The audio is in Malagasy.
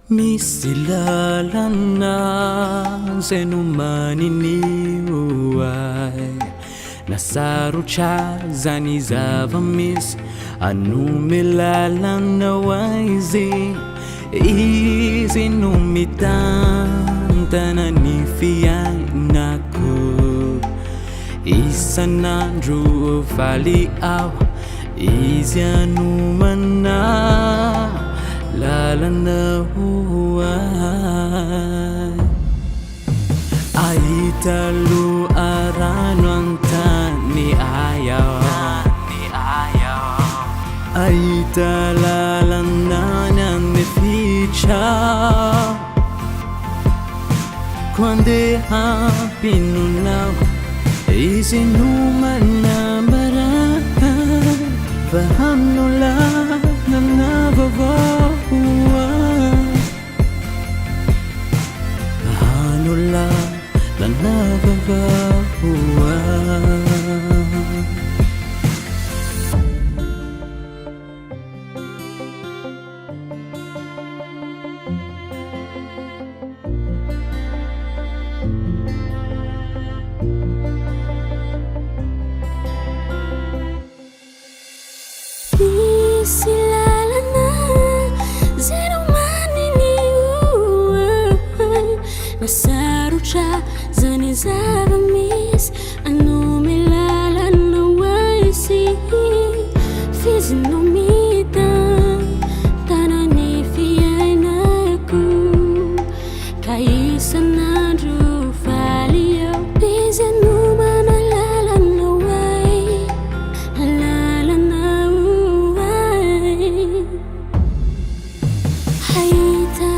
Misilalana zenumaniniuai nasarucha zany zava-misy anumilalana waizy izy no mitantana ny fiainako isan'andro faly aho izy anomana lalana huai aitalu arano antani ayaw aita lalana nanificha quando hapinunau isinumana baraka fahamnula nanavavahua hanula nanavavahua nasarucha zany zava-misy anumilalana waizy fizy no mitantana ny fiainako ka isan'andro faly aho izy anomana lalana wai haita